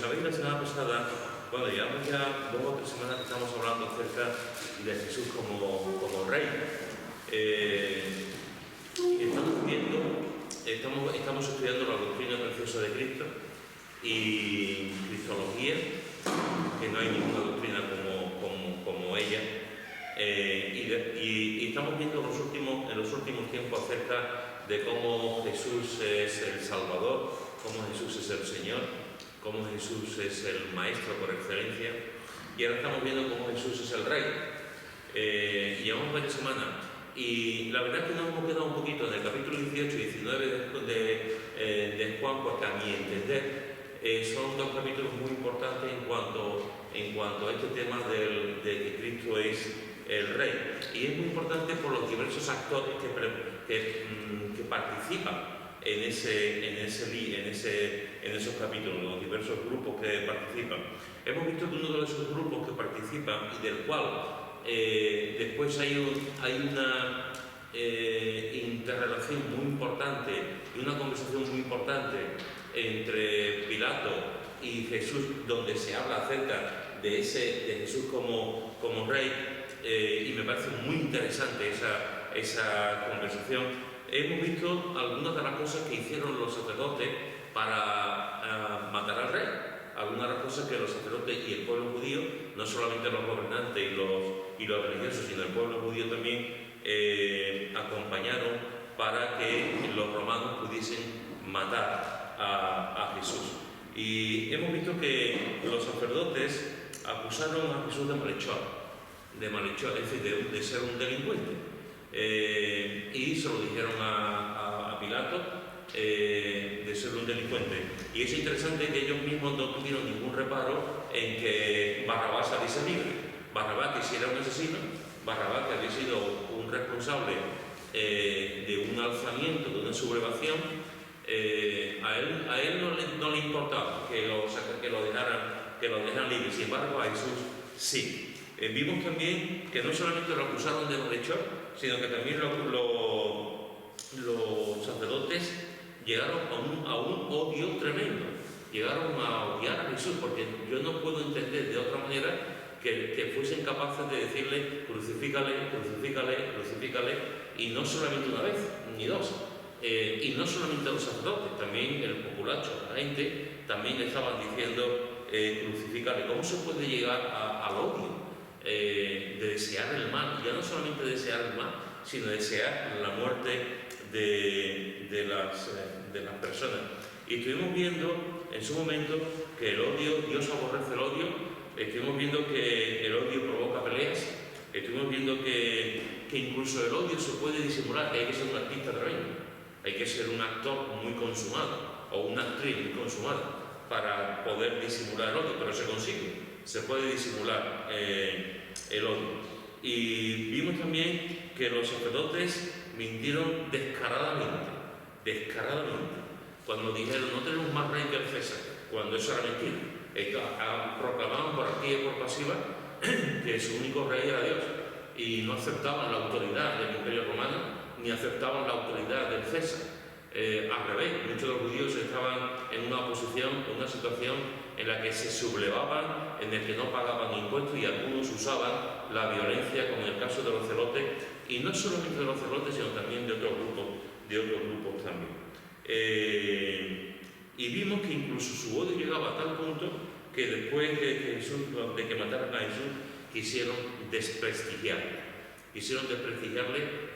sabéis, la semana pasada, bueno, llevamos ya 2 o 3 semanas que estamos hablando acerca de Jesús como rey. Estamos estudiando la doctrina preciosa de Cristo y Cristología, que no hay ninguna doctrina como ella. Y estamos viendo en los últimos tiempos acerca de cómo Jesús es el Salvador, cómo Jesús es el Señor, cómo Jesús es el Maestro por excelencia, y ahora estamos viendo cómo Jesús es el Rey. Llevamos varias semanas y la verdad es que nos hemos quedado un poquito en el capítulo 18 y 19 de Juan, porque a mi entender son 2 capítulos muy importantes en cuanto a este tema de que Cristo es el Rey. Y es muy importante por los diversos actores que participan en esos capítulos, los diversos grupos que participan. Hemos visto que uno de esos grupos que participan y del cual después hay una interrelación muy importante y una conversación muy importante entre Pilato y Jesús, donde se habla acerca de Jesús como rey, y me parece muy interesante esa conversación. Hemos visto algunas de las cosas que hicieron los sacerdotes para matar al rey, algunas de las cosas que los sacerdotes y el pueblo judío, no solamente los gobernantes y los religiosos, sino el pueblo judío también, acompañaron para que los romanos pudiesen matar a Jesús. Y hemos visto que los sacerdotes acusaron a Jesús de malhechor, es decir, de ser un delincuente. Y se lo dijeron a Pilato, de ser un delincuente. Y es interesante que ellos mismos no tuvieron ningún reparo en que Barrabás saliese libre. Barrabás, que si era un asesino, Barrabás, que había sido un responsable de un alzamiento, de una sublevación, a él no le importaba que lo dejaran libre. Sin embargo, a Jesús sí. Vimos también que no solamente lo acusaron de malhechor, sino que también los sacerdotes llegaron a un odio tremendo. Llegaron a odiar a Jesús, porque yo no puedo entender de otra manera que fuesen capaces de decirle crucifícale, y no solamente una vez, ni 2. Y no solamente los sacerdotes, también el populacho, la gente, también le estaban diciendo crucifícale. ¿Cómo se puede llegar al odio? De desear el mal, ya no solamente desear el mal, sino desear la muerte de las personas. Y estuvimos viendo en su momento que el odio, Dios aborrece el odio. Estuvimos viendo que el odio provoca peleas. Estuvimos viendo que incluso el odio se puede disimular, que hay que ser un artista tremendo, hay que ser un actor muy consumado o una actriz muy consumada para poder disimular el odio, pero se consigue. Se puede disimular el odio. Y vimos también que los sacerdotes mintieron descaradamente, cuando dijeron no tenemos más rey que el César, cuando eso era mentira. Proclamaban por activa y por pasiva que su único rey era Dios, y no aceptaban la autoridad del Imperio Romano, ni aceptaban la autoridad del César. Al revés, muchos de los judíos estaban en una situación en la que se sublevaban, en el que no pagaban impuestos, y algunos usaban la violencia, como en el caso de los celotes, y no solamente de los celotes, sino también de otros grupos también. Y vimos que incluso su odio llegaba a tal punto que después de que mataran a Jesús, quisieron desprestigiarle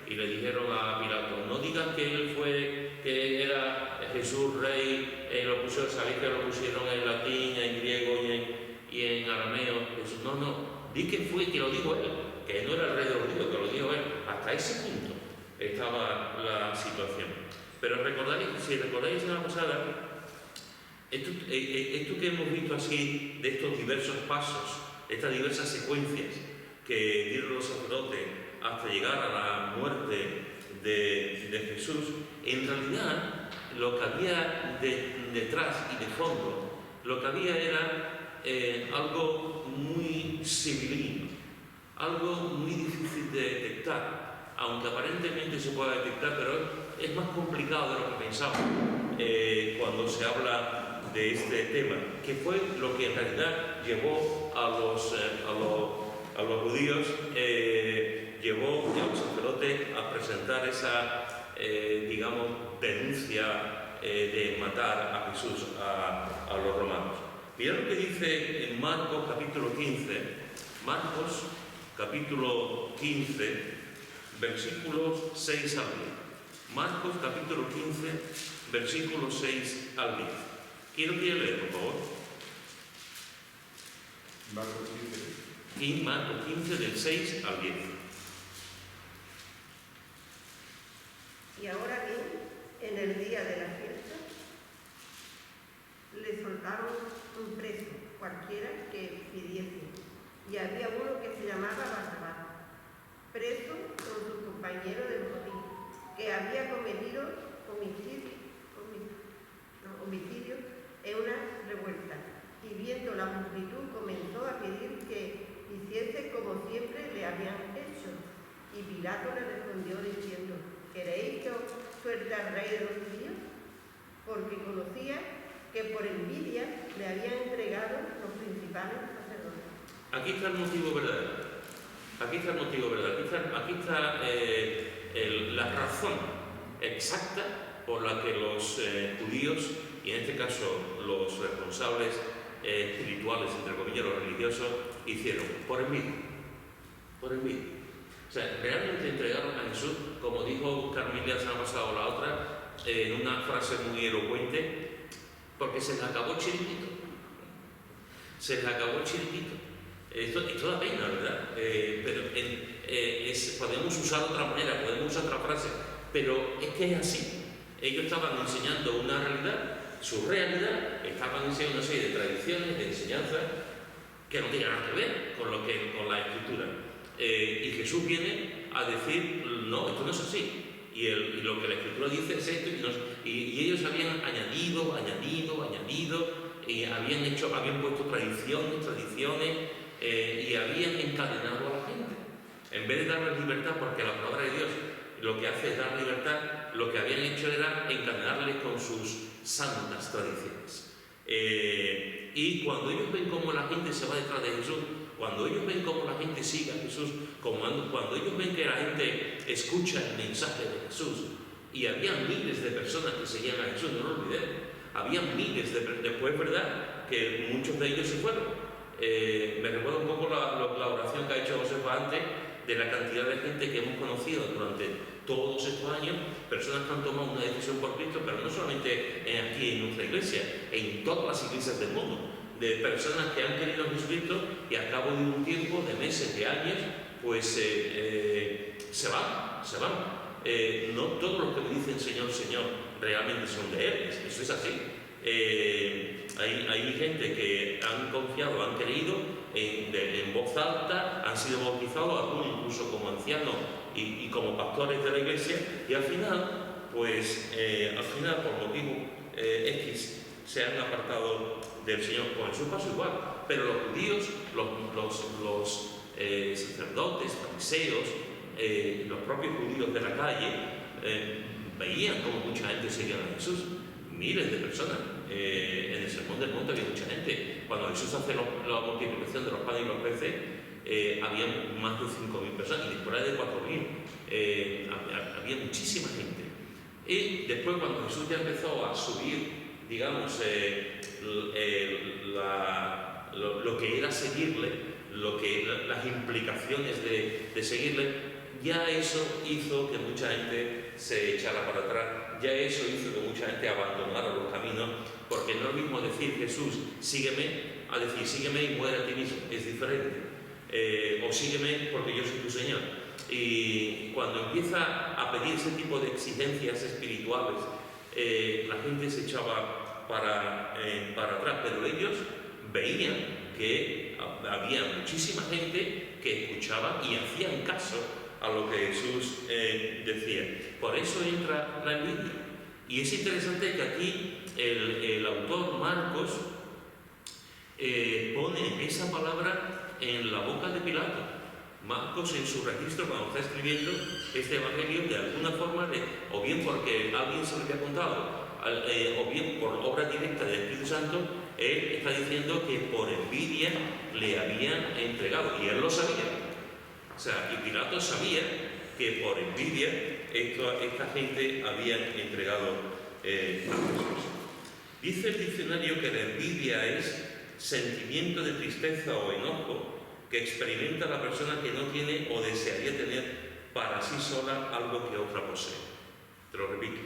y le dijeron a Pilato, no digan que era Jesús rey, sabéis que lo pusieron en latín, en griego y en arameo. Jesús, no, di que lo dijo él, que no era el rey de los judíos, que lo dijo él. Hasta ese punto estaba la situación. Pero si recordáis la semana pasada, esto que hemos visto así, de estos diversos pasos, estas diversas secuencias que dieron los sacerdotes hasta llegar a la muerte de Jesús, en realidad lo que había detrás y de fondo, lo que había era algo muy civilino, algo muy difícil de detectar, aunque aparentemente se pueda detectar, pero es más complicado de lo que pensamos cuando se habla de este tema, que fue lo que en realidad llevó a los judíos, llevó a los sacerdotes a presentar esa, digamos, denuncia de matar a Jesús a los romanos. Mirad lo que dice en Marcos capítulo 15, Marcos capítulo 15, versículos 6 al 10. Marcos capítulo 15, versículos 6 al 10. ¿Quién lo quiere leer, por favor? Marcos 15. Y Marcos 15, del 6 al 10. Y ahora bien, en el día de la fiesta, le soltaron un preso, cualquiera que pidiese. Y había uno que se llamaba Barrabás, preso con su compañero de motín, que había cometido homicidio en una revuelta. Y viendo la multitud comenzó a pedir que hiciese como siempre le habían hecho. Y Pilato le respondió diciendo: ¿queréis que os suelte al rey de los judíos? Porque conocía que por envidia le habían entregado los principales sacerdotes. Aquí está el motivo verdadero. Aquí está el motivo verdadero. Aquí está la razón exacta por la que los judíos, y en este caso los responsables espirituales, entre comillas, los religiosos, hicieron por envidia. Por envidia. O sea, realmente entregaron a Jesús, como dijo Carmilla la semana pasada o la otra, en una frase muy elocuente, porque se les acabó el chiringuito. Se les acabó el chiringuito. Esto da pena, ¿verdad? Pero podemos usar otra manera, podemos usar otra frase, pero es que es así. Ellos estaban enseñando una realidad, su realidad, estaban enseñando una serie de tradiciones, de enseñanzas, que no tienen nada que ver con la Escritura. Y Jesús viene a decir: no, esto no es así. Y lo que la Escritura dice es esto. Y ellos habían añadido, y habían puesto tradiciones, y habían encadenado a la gente. En vez de darles libertad, porque la palabra de Dios lo que hace es dar libertad, lo que habían hecho era encadenarles con sus santas tradiciones. Y cuando ellos ven cómo la gente se va detrás de Jesús, cuando ellos ven cómo la gente sigue a Jesús, cuando ellos ven que la gente escucha el mensaje de Jesús, y había miles de personas que seguían a Jesús, no lo olvidemos, había miles después, ¿verdad?, que muchos de ellos se fueron. Me recuerda un poco la oración que ha hecho Josefa antes, de la cantidad de gente que hemos conocido durante todos estos años, personas que han tomado una decisión por Cristo, pero no solamente aquí en nuestra iglesia, en todas las iglesias del mundo, de personas que han querido a Jesucristo y al cabo de un tiempo, de meses, de años, pues se van. No todos los que me dicen Señor, Señor, realmente son de Él, eso es así. Hay gente que han confiado, han creído en voz alta, han sido bautizados, algunos incluso como ancianos y como pastores de la iglesia, y al final, por motivo X, se han apartado del Señor. Con Jesús pasó igual, pero los judíos, los sacerdotes, fariseos, los propios judíos de la calle, veían como mucha gente seguía a Jesús, miles de personas. En el Sermón del Monte había mucha gente. Cuando Jesús hace la multiplicación de los panes y los peces, había más de 5.000 personas, y después de 4.000, había muchísima gente. Y después, cuando Jesús ya empezó a subir, digamos, lo que era seguirle, las implicaciones de seguirle, ya eso hizo que mucha gente se echara para atrás, ya eso hizo que mucha gente abandonara los caminos, porque no es lo mismo decir Jesús, sígueme, a decir sígueme y muere a ti mismo, es diferente. O sígueme porque yo soy tu Señor. Y cuando empieza a pedir ese tipo de exigencias espirituales, la gente se echaba para atrás, pero ellos veían que había muchísima gente que escuchaba y hacían caso a lo que Jesús decía. Por eso entra la envidia. Y es interesante que aquí el autor Marcos pone esa palabra en la boca de Pilato. Marcos, en su registro, cuando está escribiendo este evangelio, de alguna forma, o bien porque alguien se lo había contado, o bien por obra directa del Espíritu Santo, él está diciendo que por envidia le habían entregado, y él lo sabía. O sea, y Pilato sabía que por envidia esta gente habían entregado a Jesús. Dice el diccionario que la envidia es sentimiento de tristeza o enojo que experimenta la persona que no tiene o desearía tener para sí sola algo que otra posee. Te lo repito.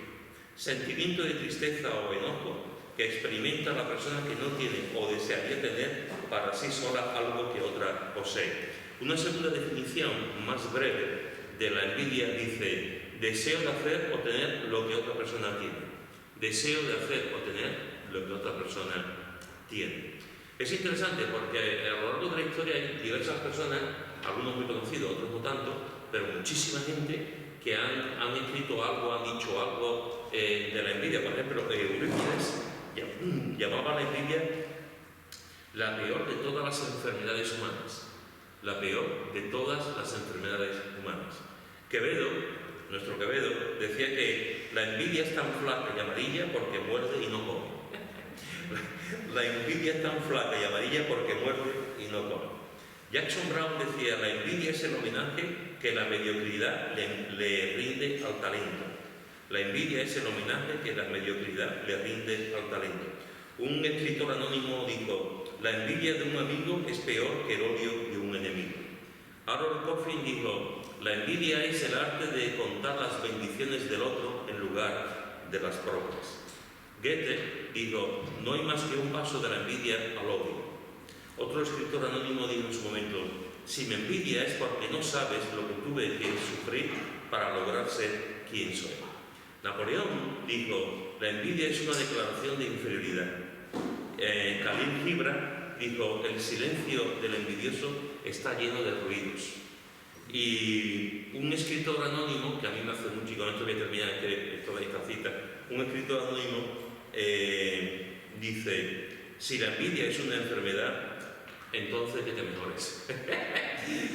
Sentimiento de tristeza o enojo que experimenta la persona que no tiene o desearía tener para sí sola algo que otra posee. Una segunda definición más breve de la envidia dice: deseo de hacer o tener lo que otra persona tiene. Deseo de hacer o tener lo que otra persona tiene. Es interesante porque a lo largo de la historia hay diversas personas, algunos muy conocidos, otros no tanto, pero muchísima gente que han escrito algo, han dicho algo de la envidia. Por ejemplo, Eurípides llamaba a la envidia la peor de todas las enfermedades humanas. La peor de todas las enfermedades humanas. Quevedo, nuestro Quevedo, decía que la envidia es tan flaca y amarilla porque muerde y no come. La envidia es tan flaca y amarilla porque muerde y no come. Jackson Brown decía: la envidia es el homenaje que la mediocridad le rinde al talento. La envidia es el homenaje que la mediocridad le rinde al talento. Un escritor anónimo dijo: la envidia de un amigo es peor que el odio de un enemigo. Harold Coffin dijo: la envidia es el arte de contar las bendiciones del otro en lugar de las propias. Goethe dijo: no hay más que un paso de la envidia al odio. Otro escritor anónimo dijo en su momento: si me envidia es porque no sabes lo que tuve que sufrir para lograr ser quien soy. Napoleón dijo: la envidia es una declaración de inferioridad. Khalil Gibran dijo: el silencio del envidioso está lleno de ruidos. Y un escritor anónimo, que a mí me hace mucho, y con esto voy a terminar esta cita, un escritor anónimo dice: si la envidia es una enfermedad, entonces que te mejores.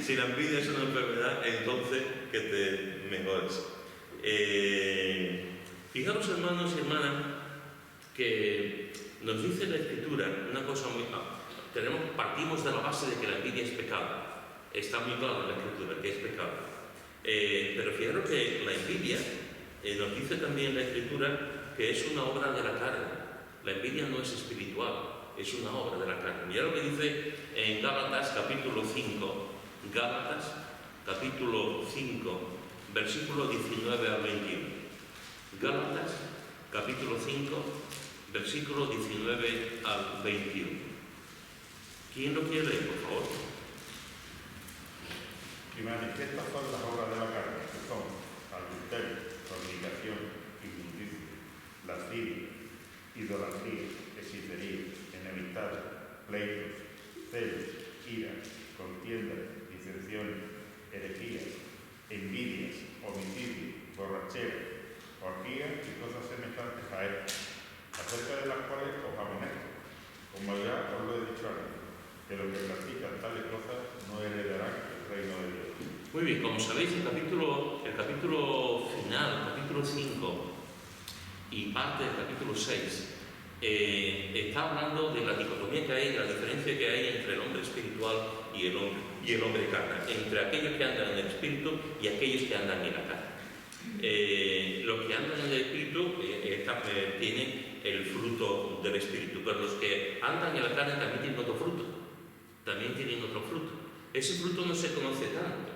Si la envidia es una enfermedad, entonces que te mejores. Fijaros, hermanos y hermanas, que nos dice la Escritura una cosa muy... partimos de la base de que la envidia es pecado. Está muy claro en la Escritura que es pecado. Pero fijaros que la envidia nos dice también la Escritura que es una obra de la carne. La envidia no es espiritual, es una obra de la carne. Mirad lo que dice en Gálatas capítulo 5. Gálatas capítulo 5, versículo 19 al 21. Gálatas capítulo 5, versículo 19 al 21. ¿Quién lo quiere leer, por favor? Y manifiestas son las obras de la carne, que son adulterio, fornicación, inmundicia, lascivia, idolatría, hechicería, enemistad, pleitos, celos, ira, contiendas, disensiones, herejías, envidias, homicidios, borracheras, orgías y cosas semejantes a estas, acerca de las cuales os amonesto, como ya os lo he dicho antes, que los que practican tales cosas no heredarán el reino de Dios. Muy bien, como sabéis, el capítulo final, el capítulo 5 y parte del capítulo 6, está hablando de la dicotomía que hay, de la diferencia que hay entre el hombre espiritual y el hombre carnal, entre aquellos que andan en el espíritu y aquellos que andan en la carne. Los que andan en el espíritu tienen el fruto del espíritu, pero los que andan en la carne también tienen otro fruto. Ese fruto no se conoce tanto,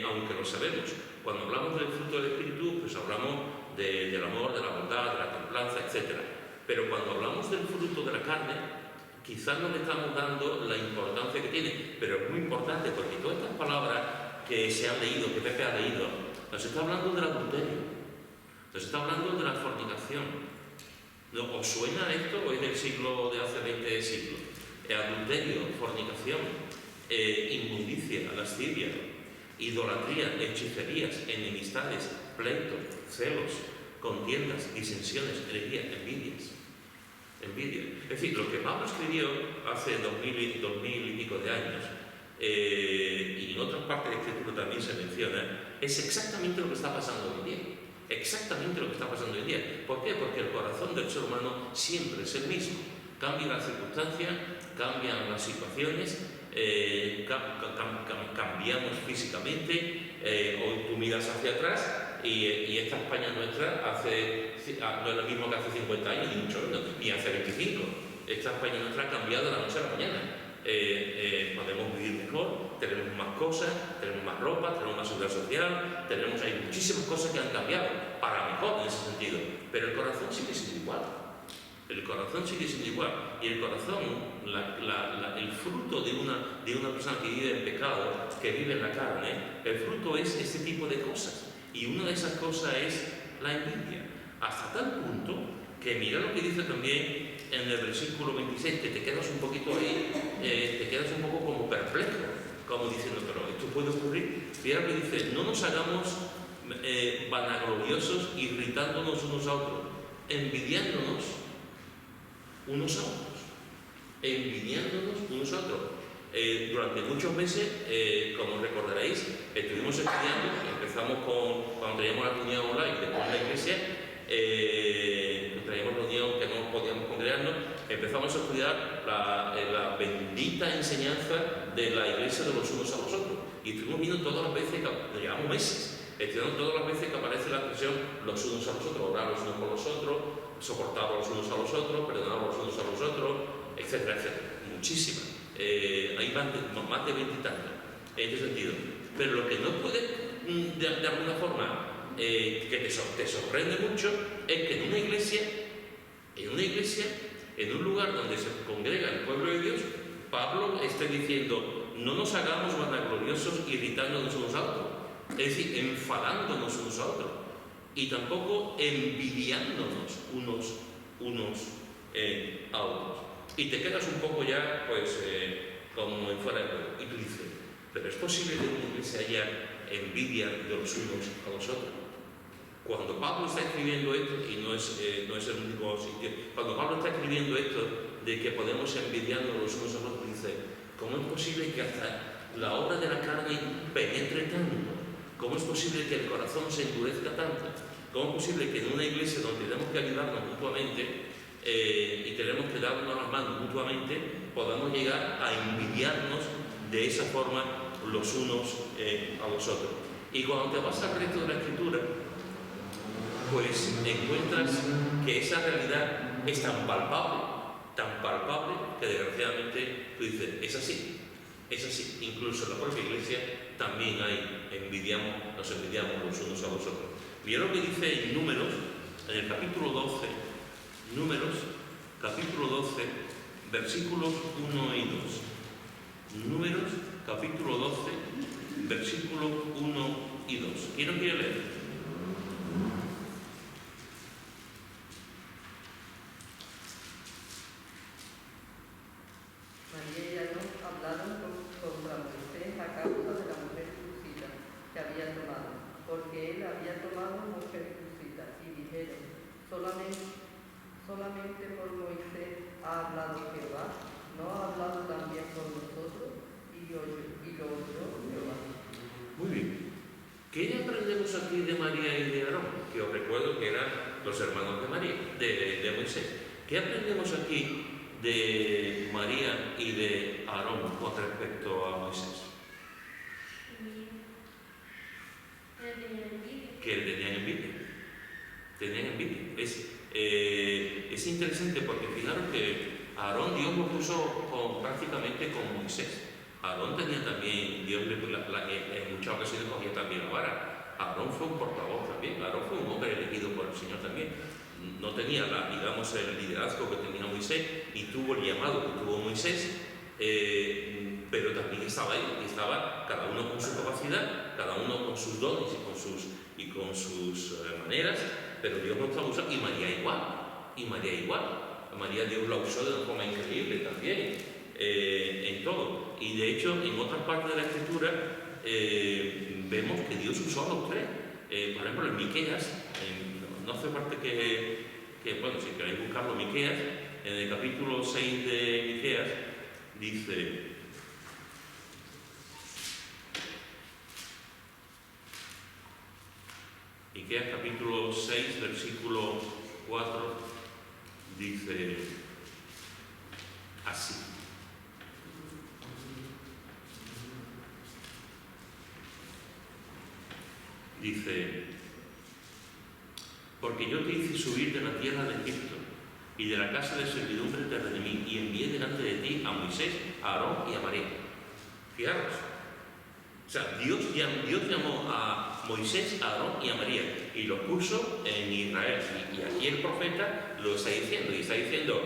aunque lo sabemos. Cuando hablamos del fruto del espíritu, pues hablamos del amor, de la bondad, de la templanza, etc. Pero cuando hablamos del fruto de la carne, quizás no le estamos dando la importancia que tiene, pero es muy importante porque todas estas palabras que se han leído, que Pepe ha leído, nos está hablando del adulterio, nos está hablando de la fornicación. ¿No? ¿Os suena esto? Hoy del siglo de hace 20 siglos. Adulterio, fornicación, inmundicia, lascivia, idolatría, hechicerías, enemistades, pleitos, celos, contiendas, disensiones, herejías, envidias. Es decir, lo que Pablo escribió hace 2000 y pico de años, y en otras partes del Escritura también se menciona, es exactamente lo que está pasando hoy en día. exactamente lo que está pasando hoy día. ¿Por qué? Porque el corazón del ser humano siempre es el mismo. Cambian las circunstancias, cambian las situaciones, cambiamos físicamente. Hoy tú miras hacia atrás y esta España nuestra no es lo mismo que hace 50 años, ni mucho menos, ni hace 25. Esta España nuestra ha cambiado de la noche a la mañana. Podemos vivir mejor, tenemos más cosas, tenemos más ropa, tenemos más seguridad social, hay muchísimas cosas que han cambiado para mejor en ese sentido, pero el corazón sigue siendo igual. El corazón sigue siendo igual. Y el corazón, el fruto de una persona que vive en pecado, que vive en la carne, el fruto es este tipo de cosas. Y una de esas cosas es la envidia. Hasta tal punto que mira lo que dice también en el versículo 26, que te quedas un poquito ahí, te quedas un poco como perplejo, como diciendo, pero esto puede ocurrir. Mira lo que dice: no nos hagamos vanagloriosos, irritándonos unos a otros, envidiándonos unos a otros, durante muchos meses, como recordaréis, estuvimos estudiando, empezamos cuando teníamos la comunidad online, después de la iglesia, teníamos reunión que no podíamos congregarnos, empezamos a estudiar la bendita enseñanza de la iglesia de los unos a los otros, y estuvimos viendo todas las veces, llevamos meses, estudiando todas las veces que aparece la expresión los unos a los otros, orar los unos por los otros, soportar los unos a los otros, perdonar los unos a los otros, etcétera, etcétera. Muchísimas. Hay más de 20 y tantos en este sentido. Pero lo que no puede, de alguna forma, que te sorprende mucho, es que en una iglesia, en un lugar donde se congrega el pueblo de Dios, Pablo esté diciendo: no nos hagamos vanagloriosos irritándonos unos a otros, es decir, enfadándonos unos a otros, y tampoco envidiándonos unos a otros. Y te quedas un poco ya, pues, como en fuera de juego. Y tú dices: ¿pero es posible que en una iglesia haya envidia de los unos a los otros? Cuando Pablo está escribiendo esto, y no es el único sitio, cuando Pablo está escribiendo esto de que podemos envidiarnos los unos a los otros, dice: ¿cómo es posible que hasta la obra de la carne penetre tanto? ¿Cómo es posible que el corazón se endurezca tanto? ¿Cómo es posible que en una iglesia donde tenemos que ayudarnos mutuamente y tenemos que darnos las manos mutuamente, podamos llegar a envidiarnos de esa forma los unos a los otros? Y cuando te vas al resto de la Escritura, pues encuentras que esa realidad es tan palpable, que desgraciadamente tú dices: es así. Incluso en la propia iglesia también nos envidiamos los unos a los otros. Mira lo que dice en Números, en el capítulo 12, versículos 1 y 2. Números, capítulo 12, versículos 1 y 2. ¿Quién lo quiere leer? María y Aarón hablaron contra Moisés a causa de la mujer crucita que había tomado, porque él había tomado mujer crucita, y dijeron: solamente por Moisés ha hablado Jehová, ¿no ha hablado también por nosotros? Y lo oyó Jehová. Muy bien. ¿Qué aprendemos aquí de María y de Aarón? Que os recuerdo que eran los hermanos de María, de Moisés. ¿Qué aprendemos aquí de María y de Aarón con respecto a Moisés? Que tenían envidia. Es interesante porque fijaros que Aarón Dios lo puso prácticamente con Moisés. Aarón tenía también, Dios en muchas ocasiones cogía también la vara. Aarón fue un portavoz también, Aarón fue un hombre elegido por el Señor también. No tenía el liderazgo que tenía Moisés, y tuvo el llamado que tuvo Moisés, pero también estaba ahí, cada uno con su capacidad, cada uno con sus dones y con sus maneras, pero Dios lo estaba usando, y María igual. María Dios la usó de una forma increíble también, en todo. Y de hecho, en otras partes de la Escritura vemos que Dios usó a los tres. Por ejemplo, en Miqueas, no hace parte bueno, si queréis buscarlo, Miqueas, en el capítulo 6 de Miqueas, dice: Miqueas capítulo 6, versículo 4, dice así. Dice: porque yo te hice subir de la tierra de Egipto, y de la casa de servidumbre te redimí, y envié delante de ti a Moisés, a Aarón y a María. Fijaros. O sea, Dios llamó a Moisés, a Aarón y a María, y los puso en Israel. Y aquí el profeta lo está diciendo, y está diciendo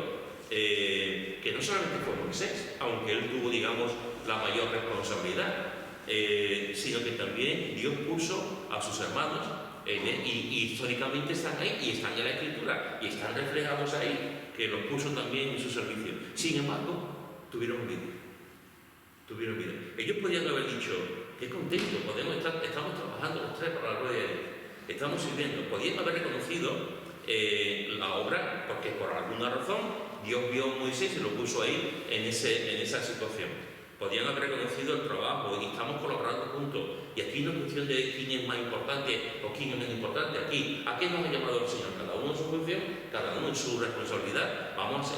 que no solamente fue Moisés, aunque él tuvo, digamos, la mayor responsabilidad, sino que también Dios puso a sus hermanos, y históricamente están ahí, y están en la Escritura, y están reflejados ahí, que los puso también en su servicio. Sin embargo, tuvieron vida. Ellos podían haber dicho: qué contento, estamos trabajando los tres para la gloria de Dios, estamos sirviendo. Podían haber reconocido la obra, porque por alguna razón Dios vio a Moisés y lo puso ahí en esa situación. Podían haber reconocido el trabajo y estamos colaborando juntos. Y aquí no es cuestión de quién es más importante o quién es menos importante. Aquí, ¿a qué nos ha llamado el Señor? Cada uno en su función, cada uno en su responsabilidad.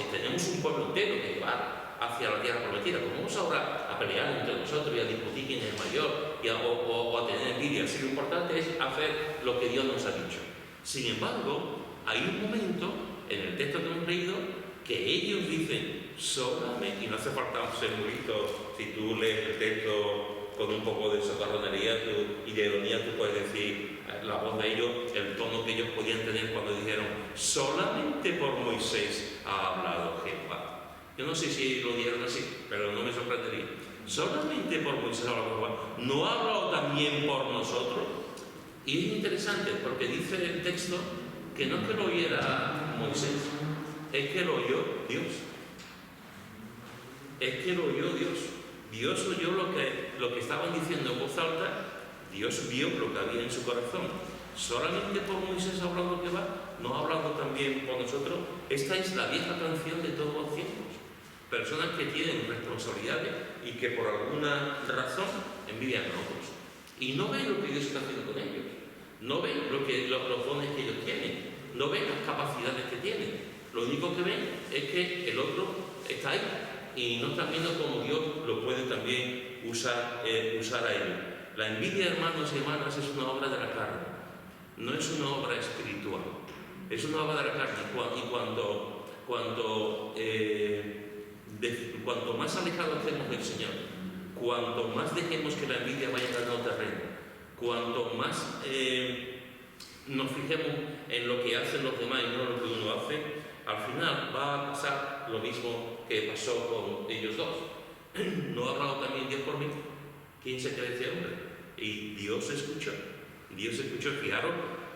Tenemos un pueblo entero que llevar hacia la tierra prometida. ¿Cómo vamos ahora a pelear entre nosotros y a discutir quién es el mayor o a tener envidia? Si lo importante es hacer lo que Dios nos ha dicho. Sin embargo, hay un momento en el texto que hemos leído que ellos dicen solamente, y no hace falta ser muy listo, si tú lees el texto con un poco de socarronería y de ironía, tú puedes decir la voz de ellos, el tono que ellos podían tener cuando dijeron: solamente por Moisés ha hablado Jehová. Yo no sé si lo dijeron así, pero no me sorprendería. Solamente por Moisés ha hablado Jehová. ¿No ha hablado también por nosotros? Y es interesante porque dice el texto que no es que lo oyera Moisés, es que lo oyó Dios. Dios oyó lo que estaban diciendo en voz alta. Dios vio lo que había en su corazón. Solamente por Moisés ha hablado Jehová, ¿no ha hablado también por nosotros? Esta es la vieja canción de todos los tiempos. Personas que tienen responsabilidades y que por alguna razón envidian a otros. Y no ven lo que Dios está haciendo con ellos. No ven los dones que ellos tienen. No ven las capacidades que tienen. Lo único que ven es que el otro está ahí y no están viendo cómo Dios lo puede también usar a ellos. La envidia, hermanos y hermanas, es una obra de la carne, no es una obra espiritual, es una obra de la carne. Y cuanto más alejados estemos del Señor, cuanto más dejemos que la envidia vaya ganando terreno, cuanto más nos fijemos en lo que hacen los demás y no lo que uno hace, al final va a pasar lo mismo que pasó con ellos dos. ¿No ha hablado también Dios por mí? ¿Quién se cree este hombre? Y Dios escuchó. Fijaros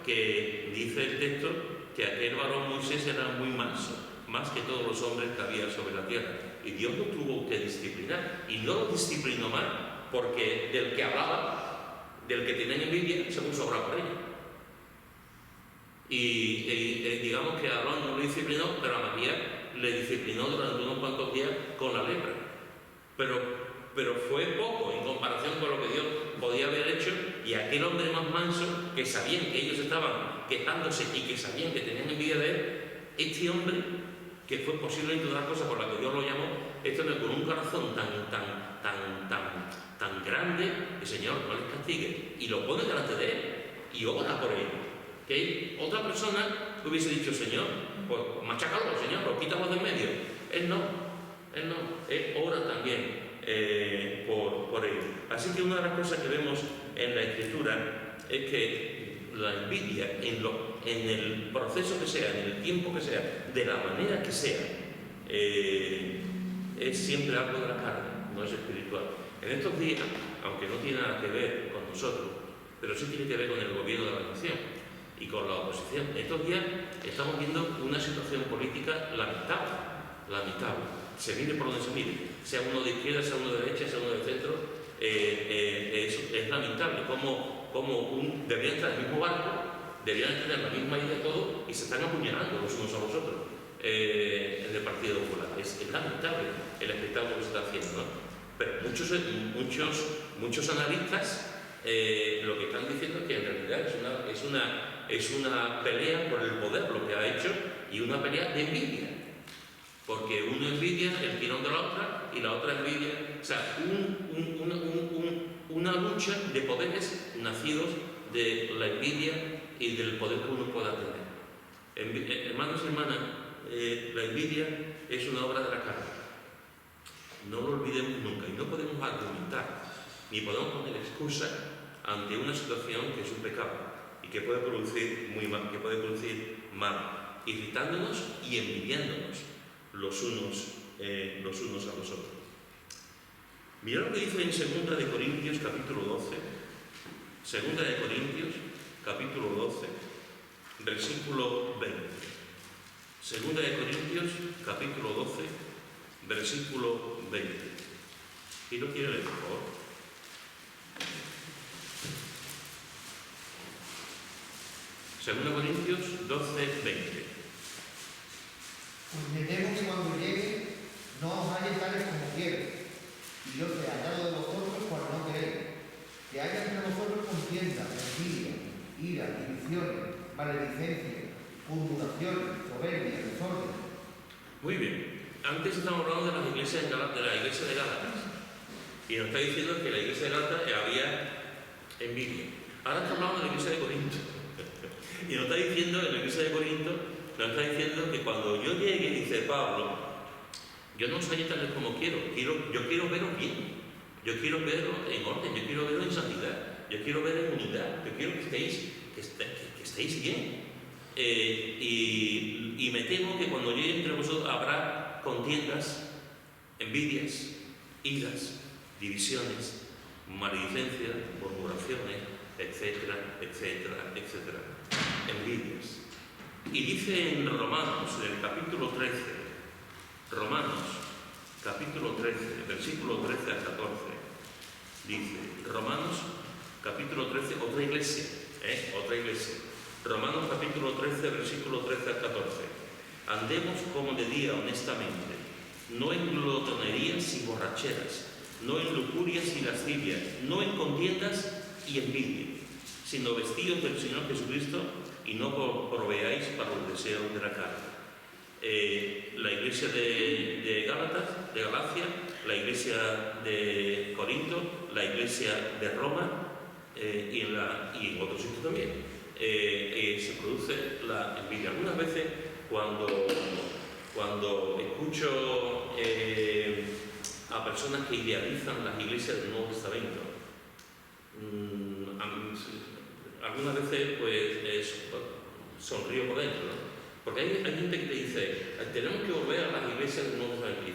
que dice el texto que aquel varón Moisés era muy manso, más que todos los hombres que había sobre la tierra. Y Dios lo tuvo que disciplinar. Y no lo disciplinó mal, porque del que hablaba, del que tenía envidia, se puso a hablar por ella. Y digamos que a Aarón no lo disciplinó, pero a María le disciplinó durante unos cuantos días con la lepra. Pero fue poco en comparación con lo que Dios podía haber hecho. Y aquel hombre más manso, que sabían que ellos estaban quejándose y que sabían que tenían envidia de él, este hombre, que fue posiblemente una cosa por la que Dios lo llamó, este hombre con un corazón tan grande, el Señor no les castigue, y lo pone delante de él y ora por él. Que otra persona hubiese dicho: Señor, pues machácalo, Señor, lo quítalo de en medio. Él no, él ora también por ello. Así que una de las cosas que vemos en la Escritura es que la envidia, en el proceso que sea, en el tiempo que sea, de la manera que sea, es siempre algo de la carne, no es espiritual. En estos días, aunque no tiene nada que ver con nosotros, pero sí tiene que ver con el gobierno de la nación y con la oposición. Estos días estamos viendo una situación política lamentable. Se mire por donde se mire, sea uno de izquierda, sea uno de derecha, sea uno de centro, es lamentable como deberían estar en el mismo barco, deberían tener la misma idea de todo y se están apuñalando los unos a los otros en el Partido Popular. Es lamentable el espectáculo que se está haciendo, ¿no? Pero muchos analistas lo que están diciendo es que en realidad es una pelea por el poder, lo que ha hecho, y una pelea de envidia. Porque uno envidia el tirón de la otra y la otra envidia. O sea, una lucha de poderes nacidos de la envidia y del poder que uno pueda tener. Hermanos y hermanas, la envidia es una obra de la carne. No lo olvidemos nunca y no podemos argumentar ni podemos poner excusa ante una situación que es un pecado y que puede producir mal, irritándonos y envidiándonos los unos a los otros. Mirad lo que dice en 2 de Corintios capítulo 12, 2 de Corintios capítulo 12, versículo 20. 2 de Corintios capítulo 12, versículo 20. ¿Quién lo quiere leer, por favor? Segunda Corintios 12, 20. Pues me temo que cuando llegue no os halle tales como quiero, y yo sea hallado de vosotros cuando no queréis, que haya entre vosotros contienda, envidia, ira, divisiones, maledicencia, murmuraciones, soberbia, desorden. Muy bien. Antes estamos hablando de las iglesias de la iglesia de Gálatas, y nos está diciendo que en la iglesia de Gálatas había envidia. Ahora estamos hablando de la iglesia de Corinto. Y nos está diciendo, en la iglesia de Corinto, nos está diciendo que cuando yo llegue, dice Pablo, yo no soy tal como yo quiero veros bien, yo quiero veros en orden, yo quiero veros en santidad, yo quiero veros en unidad, yo quiero que estéis bien. Y me temo que cuando llegue entre vosotros habrá contiendas, envidias, iras, divisiones, maledicencias, murmuraciones, etcétera, etcétera, etcétera. Envidias. Y dice en Romanos, en el capítulo 13, Romanos, capítulo 13, versículo 13 al 14, dice, Romanos, capítulo 13, otra iglesia, Romanos, capítulo 13, versículo 13 al 14. Andemos como de día honestamente, no en glotonerías y borracheras, no en lujurias y lascivias, no en contiendas y envidia, sino vestidos del Señor Jesucristo y no proveáis para los deseos de la carne. La iglesia de Gálatas, de Galacia, la iglesia de Corinto, la iglesia de Roma y en otros sitios también se produce la envidia. Algunas veces cuando escucho a personas que idealizan las iglesias del Nuevo Testamento, algunas veces pues sonrío por dentro, ¿no? Porque hay gente que te dice, tenemos que volver a las iglesias del Nuevo Testamento. Y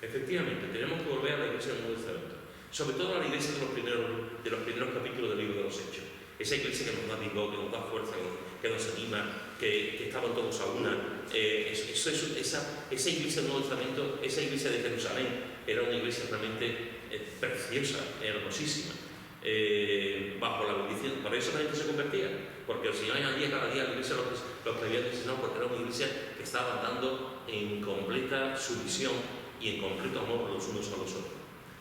efectivamente, tenemos que volver a la iglesia del Nuevo Testamento. Sobre todo a la iglesia de los primeros capítulos del libro de los Hechos. Esa iglesia que nos da vigor, que nos da fuerza, que nos anima, que estaban todos a una. Esa iglesia del Nuevo Testamento, esa iglesia de Jerusalén, era una iglesia realmente preciosa, hermosísima. Bajo la bendición, por eso la gente se convertía, porque el Señor añadía cada día a la iglesia los que habían designado, porque era una iglesia que estaba andando en completa sumisión y en completo amor los unos a los otros.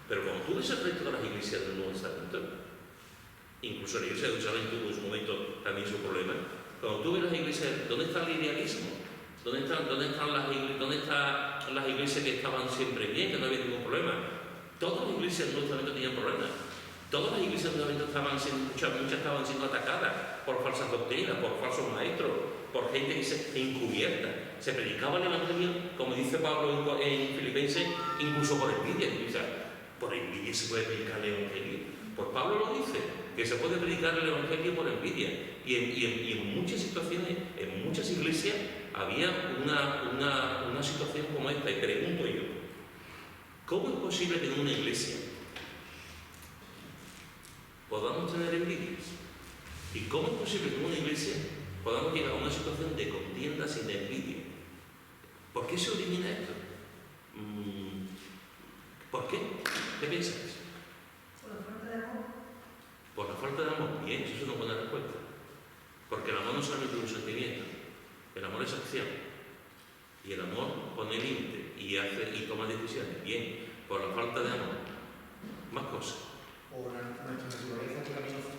Pero cuando tú ves el resto de las iglesias del Nuevo Testamento, incluso la iglesia de Jerusalén tuvo en su momento también su problema, cuando tú ves las iglesias, ¿dónde está el idealismo? ¿Dónde están las iglesias que estaban siempre bien, que no había ningún problema? Todas las iglesias del Nuevo Testamento tenían problemas. Todas las iglesias del Nuevo Testamento muchas estaban siendo atacadas por falsas doctrinas, por falsos maestros, por gente que se encubierta. Se predicaba el Evangelio, como dice Pablo en Filipenses, incluso por envidia. O sea, por envidia se puede predicar el Evangelio. Pues Pablo lo dice, que se puede predicar el Evangelio por envidia. Y en muchas situaciones, en muchas iglesias, había una situación como esta. Y pregunto yo, ¿cómo es posible que en una iglesia podamos tener envidias? ¿Y cómo es posible que en una iglesia podamos llegar a una situación de contienda sin envidia? ¿Por qué se origina esto? ¿Por qué? ¿Qué piensas? Por la falta de amor. Por la falta de amor. Bien, eso es una buena respuesta. Porque el amor no solamente es un sentimiento, el amor es acción. Y el amor pone límite y toma decisiones. Bien, por la falta de amor. Más cosas. por nuestra naturaleza pecaminosa.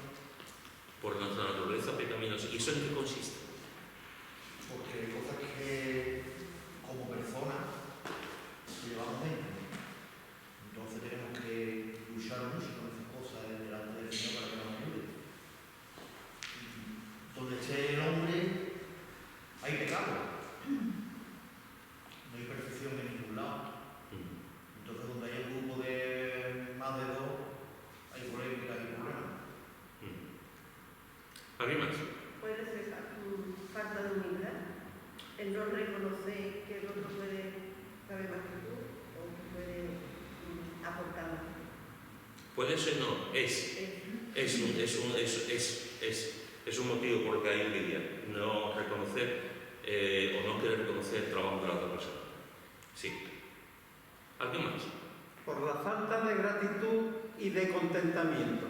Por nuestra naturaleza pecaminosa. ¿Y eso en qué consiste? Porque hay cosas que como personas llevamos dentro. Entonces tenemos que luchar mucho con esas cosas delante del Señor para que nos ayude. Donde esté el hombre hay pecado. No hay perfección en ningún lado. Entonces donde hay un grupo de más de dos hay polémica y problemas. ¿Alguien más? Puede ser falta de humildad, el no reconocer que el otro puede saber más que tú o que puede aportar más. Puede ser, no, es un motivo por el que hay envidia, no reconocer o no querer reconocer el trabajo de la otra persona. Sí. ¿Alguien más? Por la falta de gratitud y de contentamiento.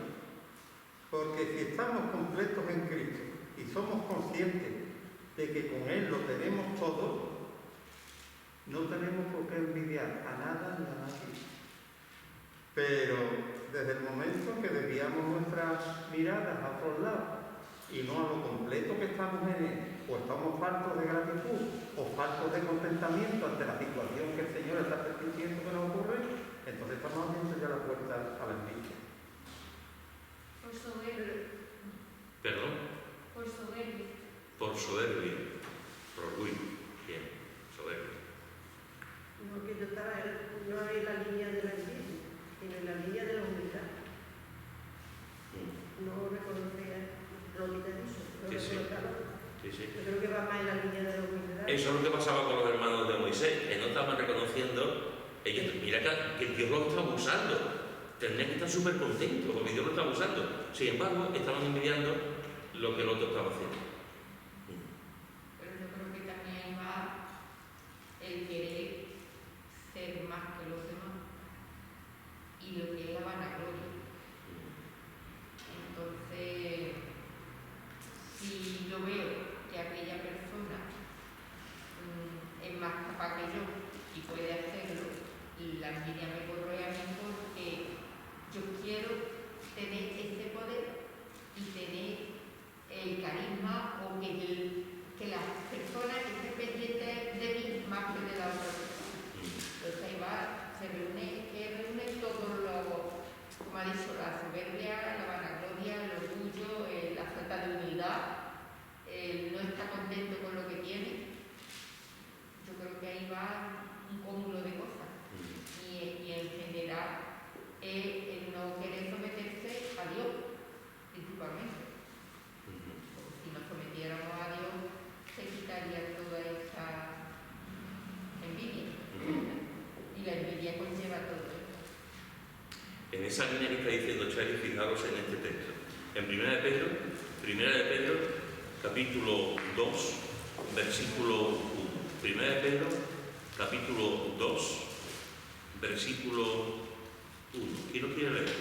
Porque si estamos completos en Cristo y somos conscientes de que con Él lo tenemos todo, no tenemos por qué envidiar a nada ni a nadie. Pero desde el momento que desviamos nuestras miradas a otros lados y no a lo completo que estamos en Él, o estamos faltos de gratitud o faltos de contentamiento ante la situación que el Señor está permitiendo que nos ocurra, entonces estamos abriendo ya la puerta a la envidia. Por soberbia. ¿Perdón? Por soberbia. Por soberbia, por orgullo. Bien, soberbia. Porque yo estaba no en la línea de la envidia, sino en la línea de la humildad. No reconocer lo que te ha dicho, no Sí, sí. reconocerlo. Sí, sí. Yo creo que va más en la línea de la humildad. Eso es lo que pasaba con los hermanos de Moisés, que no estaban reconociendo, ellos, mira que Dios los estaba usando. Tendrían que estar súper contentos porque Dios lo estaba usando. Sin embargo, estaban envidiando lo que el otro estaba haciendo. Pero yo creo que también va el querer ser más que los demás y lo que es la vanagloria. Entonces, si yo veo que aquella persona es más capaz que yo y puede hacerlo, la envidia me corroe a mí porque yo quiero tener ese poder y tener el carisma o que las personas estén pendientes de mí más que de la otra persona. Entonces ahí va, se reúne todo lo, como ha dicho, la soberbia, la vanagloria, el orgullo, la falta de humildad, el no estar contento con lo que tiene. Yo creo que ahí va un cúmulo de cosas. Y en general el no querer someterse a Dios, principalmente. Si nos sometiéramos a Dios, se quitaría toda esta envidia. Y la envidia conlleva todo esto. En esa línea que está diciendo Chari, fijaros en este texto. En Primera de Pedro, capítulo 2, versículo 1. Primera de Pedro, capítulo 2, versículo 1. ¿Quién lo quiere leer?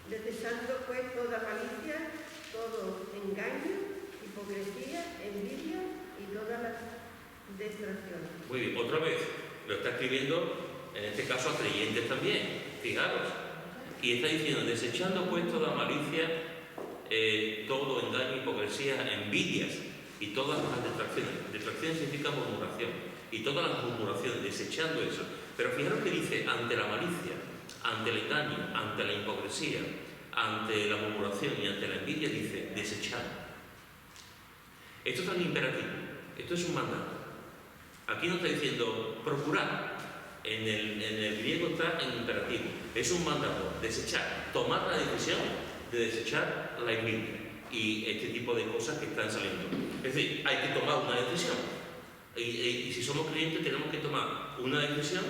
Desechando pues toda malicia, todo engaño, hipocresía, envidia y todas las distracciones. Muy bien, otra vez, lo está escribiendo en este caso a creyentes también, fijaros. Y está diciendo, desechando pues toda malicia, todo engaño, hipocresía, envidias y todas las distracciones. Distracciones significa murmuración. Y todas las murmuraciones, desechando eso. Pero fijaros que dice, ante la malicia, ante el engaño, ante la hipocresía, ante la murmuración y ante la envidia, dice, desechar. Esto es tan imperativo, esto es un mandato. Aquí no está diciendo procurar, en el griego está en imperativo, es un mandato, desechar, tomar la decisión de desechar la envidia y este tipo de cosas que están saliendo. Es decir, hay que tomar una decisión. Y si somos creyentes tenemos que tomar una decisión,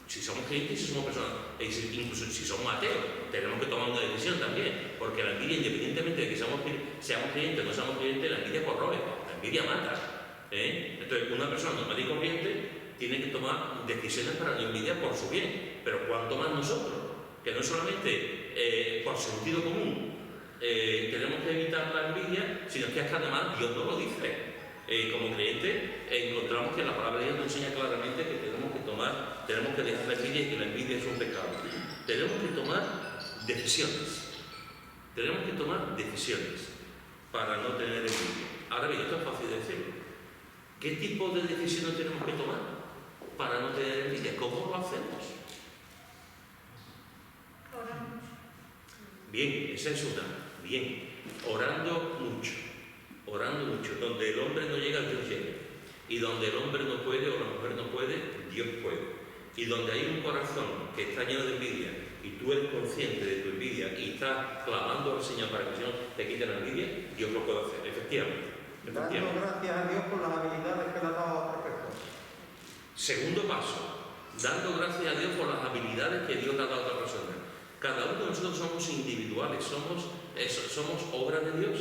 si somos creyentes y si somos personas, incluso si somos ateos, tenemos que tomar una decisión también, porque la envidia, independientemente de que seamos creyentes o no seamos creyentes, la envidia corroe, la envidia mata. Entonces, una persona normal y corriente tiene que tomar decisiones para la envidia por su bien, pero ¿cuánto más nosotros? Que no solamente por sentido común tenemos que evitar la envidia, sino que es que además Dios nos lo dice. Como creyentes encontramos que la palabra de Dios nos enseña claramente que tenemos que dejar la envidia y que la envidia es un pecado. tenemos que tomar decisiones. Tenemos que tomar decisiones para no tener envidia. Ahora bien, esto es fácil de decirlo. ¿Qué tipo de decisiones tenemos que tomar para no tener envidia? ¿Cómo lo hacemos? Oramos. Bien, esa es una. Bien, orando mucho. Orando mucho. Donde el hombre no llega, Dios llega. Y donde el hombre no puede o la mujer no puede, Dios puede. Y donde hay un corazón que está lleno de envidia y tú eres consciente de tu envidia y estás clamando al Señor para que el Señor te quite la envidia, Dios lo puede hacer, efectivamente. Dando gracias a Dios por las habilidades que le ha dado a otra persona. Segundo paso, dando gracias a Dios por las habilidades que Dios le ha dado a otra persona. Cada uno de nosotros somos individuales, somos obra de Dios,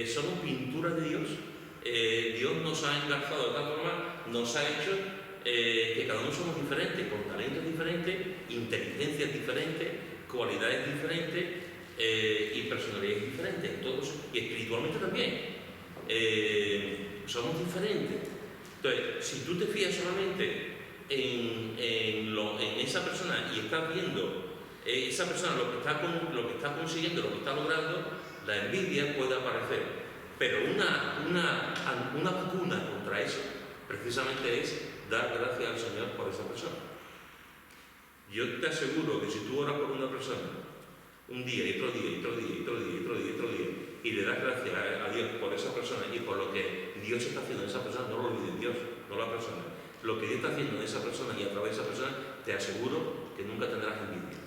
somos pintura de Dios. Dios nos ha engarzado de tal forma, nos ha hecho que cada uno somos diferentes, con talentos diferentes, inteligencias diferentes, cualidades diferentes y personalidades diferentes, todos, y espiritualmente también. Somos diferentes. Entonces, si tú te fías solamente en esa persona y estás viendo esa persona lo que está consiguiendo, lo que está logrando, la envidia puede aparecer. Pero una vacuna contra eso precisamente es dar gracias al Señor por esa persona. Yo te aseguro que si tú oras por una persona un día y otro día y otro día y otro día y otro día y otro día y le das gracias a Dios por esa persona y por lo que Dios está haciendo en esa persona, no lo olvides, Dios, no la persona, lo que Dios está haciendo en esa persona y a través de esa persona, te aseguro que nunca tendrás envidia.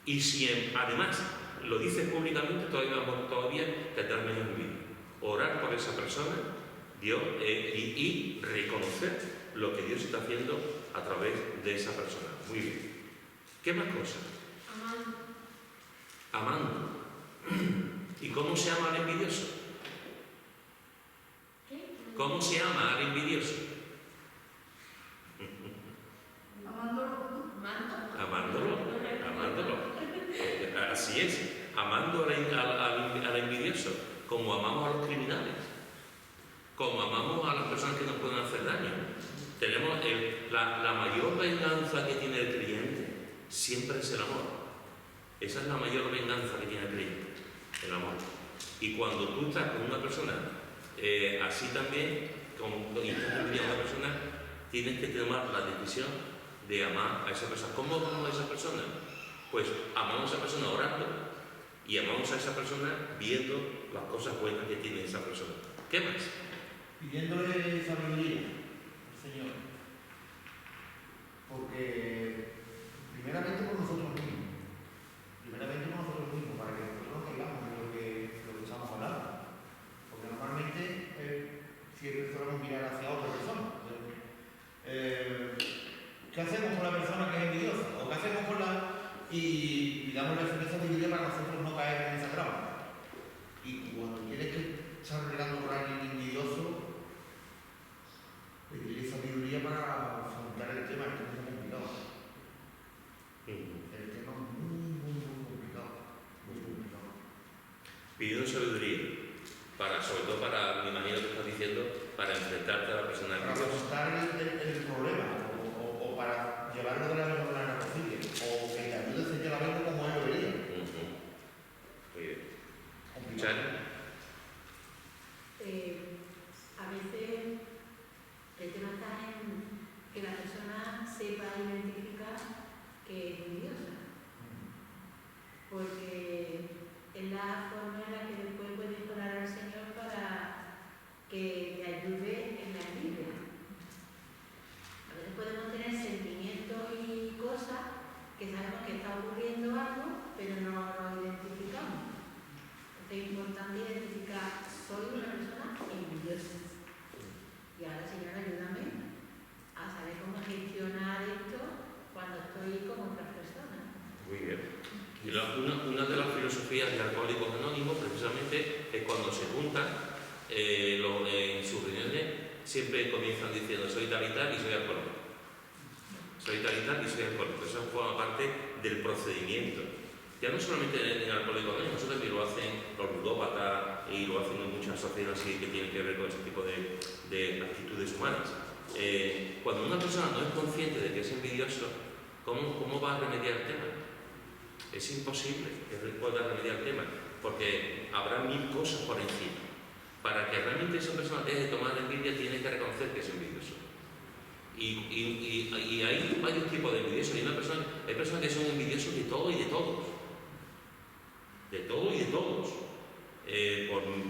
Y si además lo dices públicamente, todavía tendrás menos envidia. Orar por esa persona, Dios, y reconocer lo que Dios está haciendo a través de esa persona. Muy bien. ¿Qué más cosas? Amando. Amando. ¿Y cómo se ama al envidioso? ¿Qué? ¿Cómo se ama al envidioso? Amándolo. Así es, amando al envidioso, como amamos a los criminales, como amamos a las personas que nos pueden hacer daño. Tenemos la mayor venganza que tiene el creyente, siempre es el amor. Esa es la mayor venganza que tiene el creyente, el amor. Y cuando tú estás con una persona así también, y estás enviando a una persona, tienes que tomar la decisión de amar a esa persona. ¿Cómo amamos a esa persona? Pues amamos a esa persona orando y amamos a esa persona viendo las cosas buenas que tiene esa persona. ¿Qué más? Pidiéndole sabiduría al Señor. Porque primeramente por nosotros mismos. Para que nosotros no caigamos en lo que estamos hablando. Porque normalmente siempre solemos mirar hacia otra persona. ¿Qué hacemos con la persona que es envidiosa? ¿O qué hacemos con la...? Y damos esa sabiduría para nosotros no caer en esa trampa. Y cuando quieres que estás regando por alguien envidioso, pedirle sabiduría para afrontar el tema, que es muy complicado. El tema es muy complicado. Muy complicado. Pidiendo sabiduría, sobre todo para, me imagino que estás diciendo, para enfrentarte a la persona para afrontar el problema o para llevarlo de la mejor manera posible o que te ayude a señalar a verlo como él lo vería. Muy bien. Complicado. A veces el tema está en que la persona sepa identificar que es envidiosa, porque es la forma en la que después puedes orar al Señor para que te ayude en la envidia. A veces podemos tener sentimientos y cosas que sabemos que está ocurriendo algo, pero no lo identificamos. Entonces es importante identificar, soy una persona envidiosa. Y ahora, Señor, ayúdame a saber cómo gestionar esto cuando estoy con otras personas. Muy bien. Y una de las filosofías de Alcohólicos Anónimos, precisamente, es cuando se juntan en sus reuniones, siempre comienzan diciendo soy tal y tal y soy alcohólico. Soy tal y tal y soy alcohólico. Eso forma parte del procedimiento. Ya no solamente en Alcohólicos Anónimos, eso también lo hacen los ludópatas y lo hacen en muchas sociedades así que tienen que ver con ese tipo de actitudes humanas. Cuando una persona no es consciente de que es envidioso, ¿cómo va a remediar el tema? es imposible que pueda remediar el tema, porque habrá 1000 cosas por encima. Para que realmente esa persona deje de tomar envidia, tiene que reconocer que es envidioso. Y hay varios tipos de envidiosos. Hay personas que son envidiosas de todo y de todos. De todo y de todos.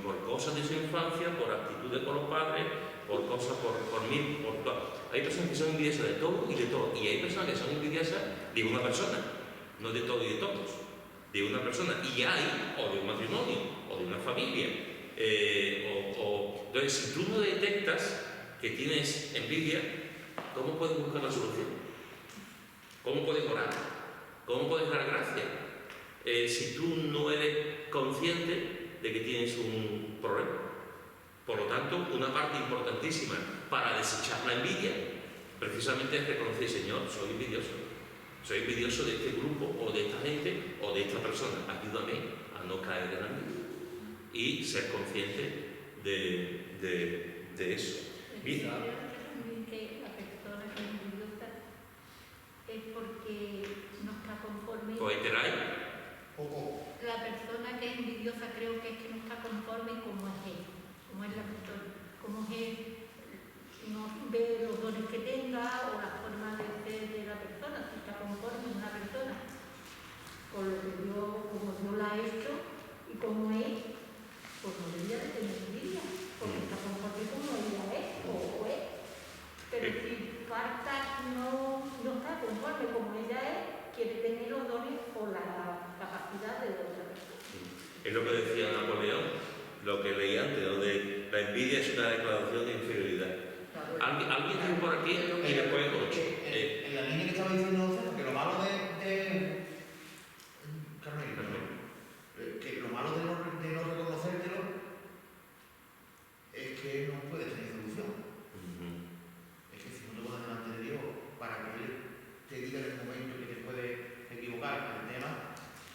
Por cosas de su infancia, por actitudes con los padres, por cosas, por mí, por todo. Hay personas que son envidiosas de todo y de todo. Y hay personas que son envidiosas de una persona, no de todo y de todos. De una persona. Y hay, o de un matrimonio, o de una familia. Entonces, si tú no detectas que tienes envidia, ¿cómo puedes buscar la solución? ¿Cómo puedes orar? ¿Cómo puedes dar gracias? Si tú no eres consciente de que tienes un problema. Por lo tanto, una parte importantísima para desechar la envidia, precisamente es reconocer, Señor, soy envidioso. Soy envidioso de este grupo, o de esta gente, o de esta persona. Ayúdame a no caer en la envidia. Y ser consciente de eso. Que la persona que es envidiosa es porque no está conforme. ¿Coheterai? La persona que es envidiosa creo que es que no está conforme como es él, como es la persona, como es él, no ve los dones que tenga o la forma de ser de la persona, si está conforme una persona con lo que como Dios la ha hecho y como es, pues no debería de tener envidia, porque está conforme como ella es o es. Pero si falta, no está conforme como ella es, quiere tener los dones o la capacidad de otra persona. Es lo que decía Napoleón, lo que leí antes, donde la envidia es una declaración de inferioridad. ¿Alguien tiene por aquí? Y después en la línea que estaba diciendo usted, porque lo malo de Carmen, que lo malo de no reconocértelo es que no puedes tener solución. Es que si no te pones delante de Dios para que Él te diga en el momento que te puedes equivocar en el tema,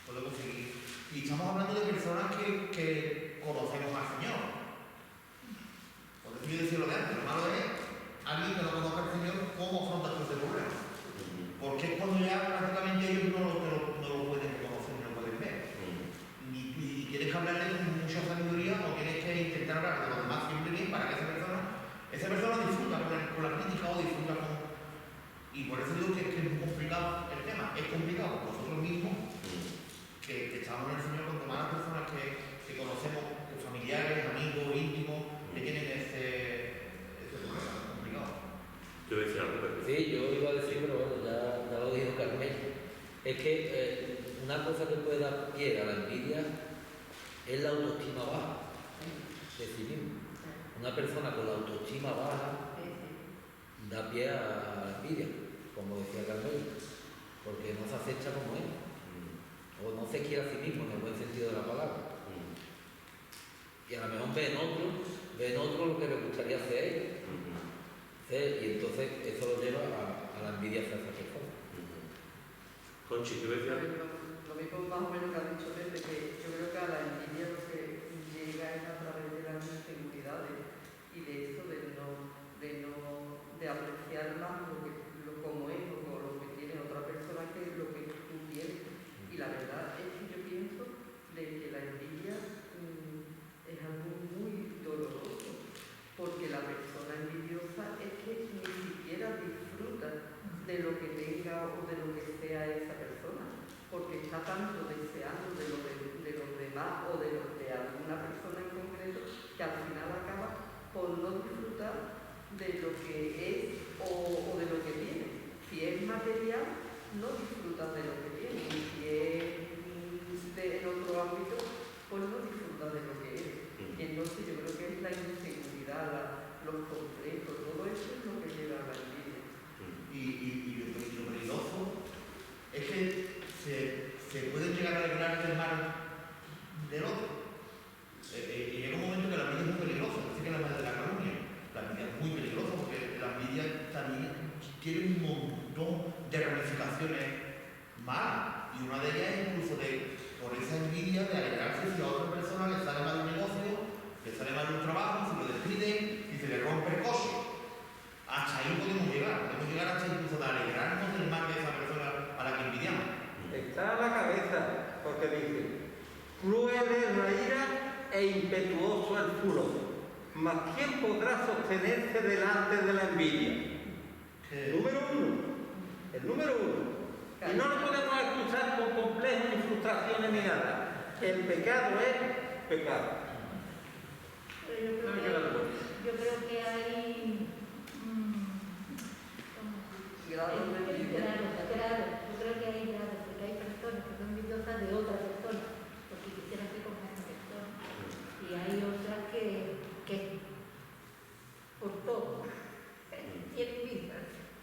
puedes conseguir. Y estamos hablando de personas que conocemos al Señor. Por eso yo decía lo de antes, lo malo es alguien que no conozca al Señor, cómo afronta ese problema. Porque es cuando ya prácticamente ellos no lo pueden reconocer, no lo pueden ver. Y tienes que hablarle con mucha sabiduría o tienes que intentar hablar de los demás siempre bien para que esa persona disfruta con la crítica o disfruta con... Y por eso digo que es muy complicado el tema. Es complicado por nosotros mismos que estamos en el Señor con todas las personas que conocemos, familiares, amigos, íntimos, que tienen ese problema. Es complicado. Yo decía algo. Sí, yo iba a decir, pero bueno, ya lo dijo Carmen. Es que una cosa que puede dar pie a la envidia es la autoestima baja de sí mismo. Una persona con la autoestima baja da pie a la envidia, como decía Carmen, porque no se acepta como es, o no se quiere a sí mismo en el buen sentido de la palabra. Y a lo mejor ve en otro lo que le gustaría hacer y entonces eso lo lleva a la envidia hacia esa persona. Conchi, ¿qué decías? Lo mismo más o menos que ha dicho Pepe, que yo creo que a la envidia lo que llega es a través de las inseguridades y de eso, de apreciar más como es o lo que tiene otra persona que lo que tú tienes. Y la verdad es que yo pienso de que la envidia es algo muy doloroso, porque la persona envidiosa es que ni siquiera disfruta de lo que tenga o de lo que sea esa persona, porque está tanto deseando de los demás o de alguna persona en concreto que al final acaba por no disfrutar de lo que es o de lo que tiene. Si es material, no disfrutas de lo que tiene, y si es en otro ámbito, pues no disfrutas de lo que es. Y entonces yo creo que es la inseguridad, los complejos, todo eso es lo que lleva a la envidia. Y lo peligroso es que se puede llegar a alegrar del mal del otro. Y llega un momento que la envidia es muy peligrosa, así que la madre de la calumnia. La envidia es muy peligrosa porque la envidia también tiene un montón de ramificaciones malas. Y una de ellas es incluso por esa envidia de alegrarse si a otra persona le sale mal un negocio, le sale mal un trabajo, si lo despiden, si se le rompe el coche. Hasta ahí podemos llegar hasta incluso de alegrarnos del mal de esa persona a la que envidiamos. Está a la cabeza impetuoso el furor. Mas ¿quién podrá sostenerse delante de la envidia? Número uno. El número uno. Y no lo podemos excusar con complejos ni frustraciones ni nada. El pecado es pecado. Pero yo creo que hay... Grados de envidia. Claro, yo creo que hay grados, porque hay personas que son envidiosas de otra persona, porque quisieran ser como esa persona. Y hay otras que por todo, tienen envidia.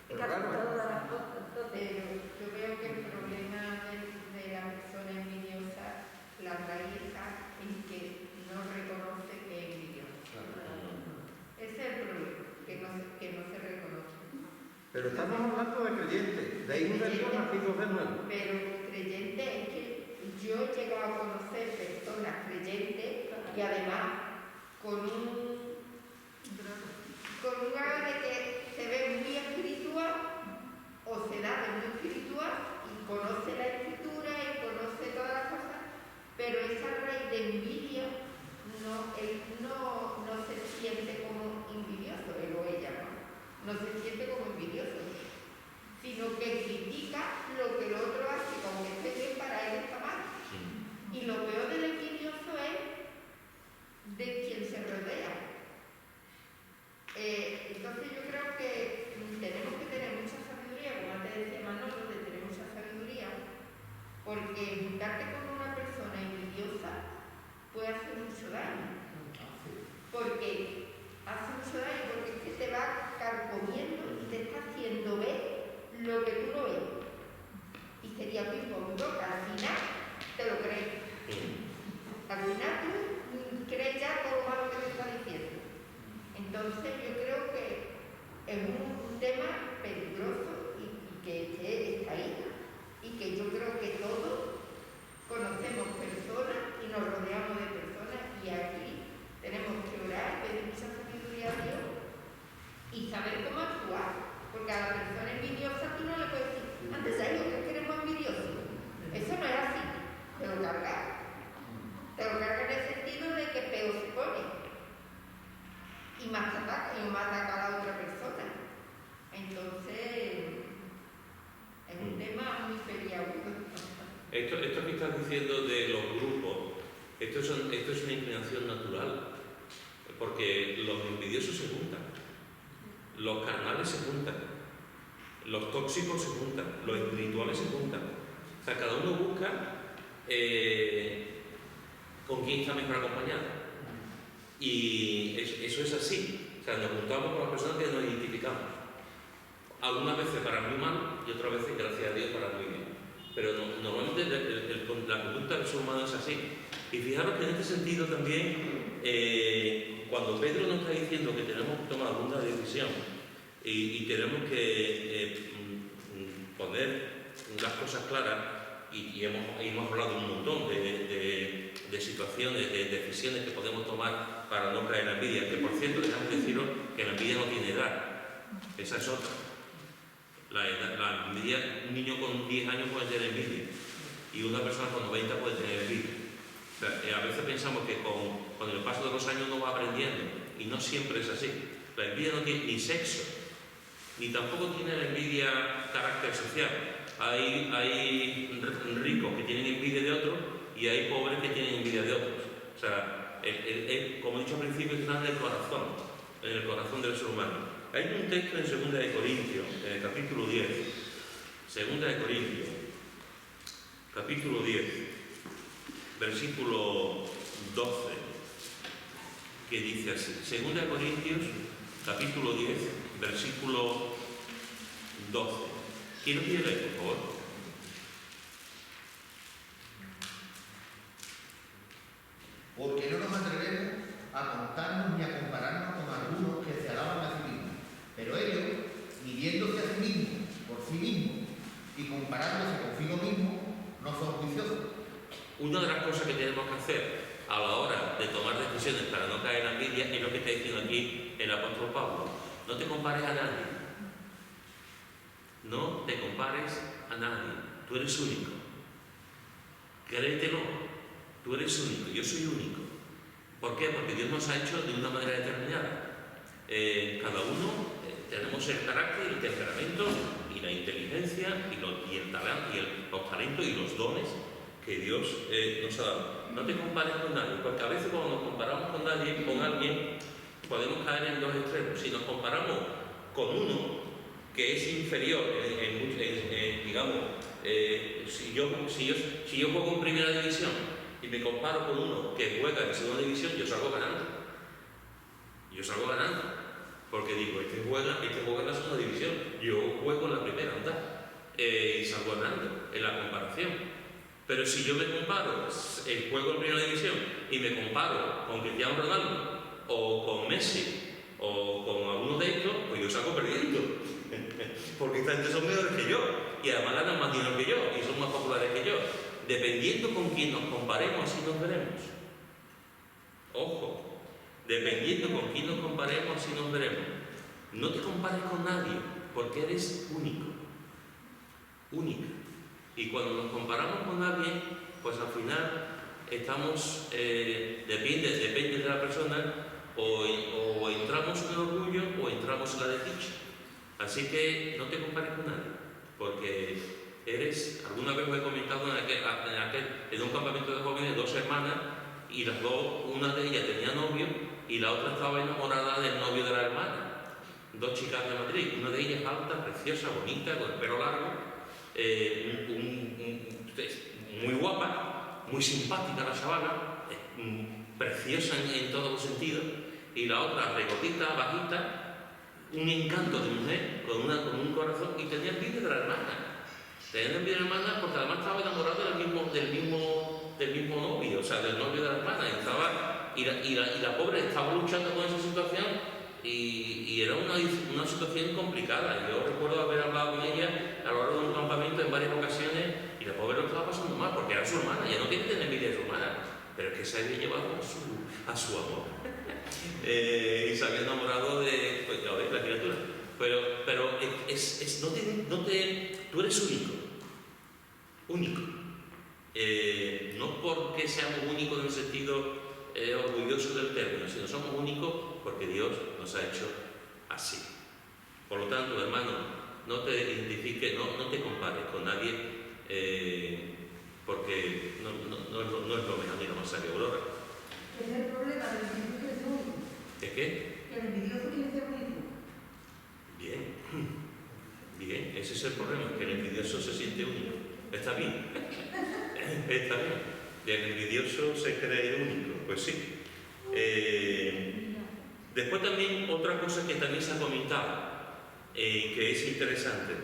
Pero claro. Todas las cosas. Entonces, Pero yo veo que el problema de la persona envidiosa, la raíz está en que no reconoce que es envidiosa. Ese es el problema, que no se reconoce. Pero estamos hablando de creyentes, de hijos de Dios nacidos de nuevo. Pero creyente es que yo he llegado a conocer personas creyentes y además con un grado de que se ve muy espiritual o se da de muy espiritual y conoce la escritura y conoce todas las cosas, pero esa raíz de envidia él no se siente como envidioso, él o ella no se siente como envidioso, sino que critica lo que el otro hace, como que esté bien, para él está mal. Y lo peor del envidioso es de quien se rodea. Entonces yo creo que tenemos que tener mucha sabiduría, como antes decía Manolo, de tener mucha sabiduría, porque juntarte con una persona envidiosa puede hacer mucho daño. Porque hace mucho daño, porque es que te va carcomiendo y te está haciendo ver lo que tú no ves. Y sería muy cómodo que al final te lo crees. Al final tú crees ya todo lo malo que te está diciendo. Entonces yo creo que es un tema peligroso y que está ahí. Y que yo creo que todos conocemos personas y nos rodeamos de personas, y aquí tenemos que orar, pedir mucha sabiduría a Dios y saber cómo actuar. Porque a la persona envidiosa tú no le puedes decir, antes ya digo que eres muy envidioso. Eso no es así. Te lo cargas. Te lo cargas en el sentido de que peor se pone. Y más ataca a la otra persona. Entonces, es un tema muy peliagudo. Esto que estás diciendo de los grupos, esto es una inclinación natural, porque los envidiosos se juntan, los carnales se juntan, los tóxicos se juntan, los espirituales se juntan. O sea, cada uno busca con quién está mejor acompañado. Y eso es así. O sea, nos juntamos con las personas que nos identificamos. Algunas veces para muy mal y otras veces, gracias a Dios, para muy bien. Pero normalmente la conducta del ser humano es así. Y fijaros que en este sentido también, cuando Pedro nos está diciendo que tenemos que tomar alguna decisión y tenemos que poner las cosas claras, y hemos hablado un montón de situaciones, de decisiones que podemos tomar para no caer en la envidia, que por cierto, dejamos deciros que la envidia no tiene edad, esa es otra. La envidia, un niño con 10 años puede tener envidia y una persona con 90 puede tener envidia. O sea, a veces pensamos que con el paso de los años uno va aprendiendo y no siempre es así. La envidia no tiene ni sexo, ni tampoco tiene la envidia carácter social. Hay ricos que tienen envidia de otros y hay pobres que tienen envidia de otros. O sea, como he dicho al principio, está en el corazón del ser humano. Hay un texto en 2 de Corintios, en el capítulo 10, 2 de Corintios, capítulo 10, versículo 12, que dice así. 2 de Corintios, capítulo 10, versículo 12. ¿Quién lo quiere leer, por favor? Porque no nos atrevemos a contarnos ni a compararnos con algunos que se alaban a sí mismos. Pero ellos, midiéndose a sí mismos por sí mismos y comparándose consigo mismo, no son juiciosos. Una de las cosas que tenemos que hacer a la hora de tomar decisiones para no caer en la envidia es lo que está diciendo aquí el apóstol Pablo. No te compares a nadie. No te compares a nadie. Tú eres único. Créetelo. Tú eres único. Yo soy único. ¿Por qué? Porque Dios nos ha hecho de una manera determinada. Cada uno tenemos el carácter, el temperamento y la inteligencia y el talento, los talentos y los dones que Dios nos ha dado. No te compares con nadie, porque a veces cuando nos comparamos con alguien, podemos caer en dos extremos. Si nos comparamos con uno que es inferior, digamos, si yo juego en primera división y me comparo con uno que juega en segunda división, yo salgo ganando. Porque digo, este juega en la segunda división, yo juego en la primera, anda, y salgo ganando en la comparación. Pero si yo me comparo, juego en primera división y me comparo con Cristiano Ronaldo o con Messi o con alguno de estos, pues yo salgo perdiendo. Porque esta gente son mejores que yo y además ganan más dinero que yo y son más populares que yo. Dependiendo con quién nos comparemos, así nos veremos. Ojo, dependiendo con quién nos comparemos, así nos veremos. No te compares con nadie, porque eres único. Única. Y cuando nos comparamos con alguien, pues al final estamos, depende de la persona, o entramos en el orgullo o entramos en la desdicha. Así que no te compares con nadie, porque alguna vez os he comentado en un campamento de jóvenes, 2 hermanas, y las dos, una de ellas tenía novio y la otra estaba enamorada del novio de la hermana. 2 chicas de Madrid, una de ellas alta, preciosa, bonita, con el pelo largo, muy guapa, muy simpática la chavala, preciosa en todos los sentidos, y la otra regotita, bajita, un encanto de mujer, con un corazón, y tenía envidia de la hermana. Tenía envidia de la hermana porque además estaba enamorado del mismo novio, o sea, del novio de la hermana, y la pobre estaba luchando con esa situación. Y era una situación complicada. Yo recuerdo haber hablado con ella a lo largo de un campamento en varias ocasiones y la pobre lo estaba pasando mal porque era su hermana, ya no tiene que tener envidia de su hermana, pero es que se había llevado a su amor y se había enamorado de la criatura. Pero tú eres único. No porque seamos únicos en el sentido orgulloso del término, sino somos únicos porque Dios nos ha hecho así. Por lo tanto, hermano, no te identifiques, no te compares con nadie, porque no es lo mejor ni lo más sabio. Aurora. ¿Qué es el problema del envidioso que es único? ¿Es qué? Que el envidioso quiere ser único. Bien, ese es el problema, que el envidioso se siente único. Está bien. Está bien. El envidioso se cree único, pues sí. Después también otra cosa que también se ha comentado, que es interesante.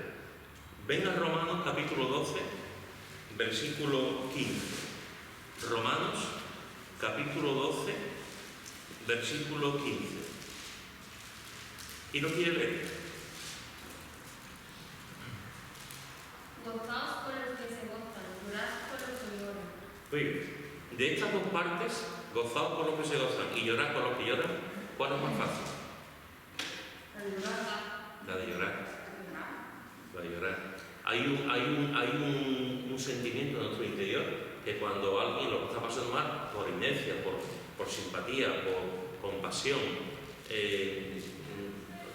Ven a Romanos capítulo 12, versículo 15. Romanos capítulo 12, versículo 15. ¿Y no quiere leer? Gozaos por los que se gozan, llorad por los que lloran. Oye, de estas dos partes, gozaos por los que se gozan y llorad por los que lloran, ¿cuál es más fácil? La de llorar. Hay un sentimiento en nuestro interior que cuando alguien lo está pasando mal, por inercia, por simpatía, por compasión,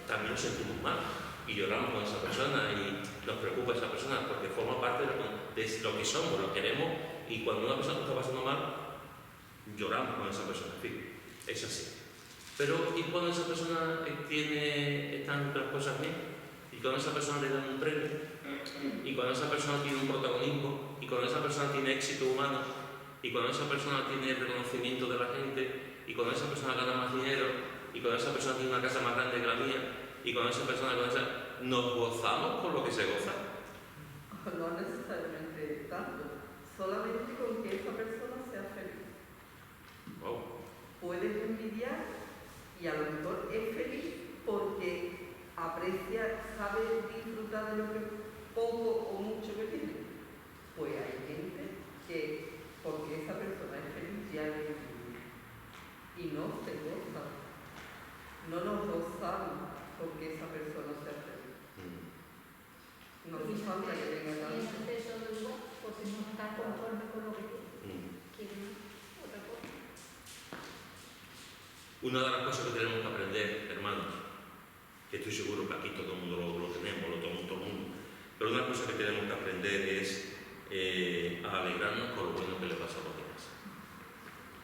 también nos sentimos mal y lloramos con esa persona y nos preocupa esa persona porque forma parte de lo que somos, lo queremos, y cuando una persona está pasando mal, lloramos con esa persona. En fin, es así. Pero ¿y cuando esa persona están las cosas bien? ¿Y cuando esa persona le dan un premio? ¿Y cuando esa persona tiene un protagonismo? ¿Y cuando esa persona tiene éxito humano? ¿Y cuando esa persona tiene reconocimiento de la gente? ¿Y cuando esa persona gana más dinero? ¿Y cuando esa persona tiene una casa más grande que la mía? ¿Y cuando esa persona nos gozamos con lo que se goza? No necesariamente tanto, solamente con que esa persona sea feliz. Wow. Puedes envidiar y a lo mejor es feliz porque aprecia, sabe disfrutar de lo que poco o mucho que tiene. Pues hay gente que porque esa persona es feliz ya le envidia y no se goza. No nos gozamos porque esa persona sea feliz. No hace falta que venga Y tanto. entonces eso de igual, porque no está conforme con lo que tiene. Quiere otra cosa. Una de las cosas que tenemos que aprender, hermanos, que estoy seguro que aquí todo el mundo lo tenemos, todo el mundo, pero una cosa que tenemos que aprender es a alegrarnos con lo bueno que le pasa a los demás.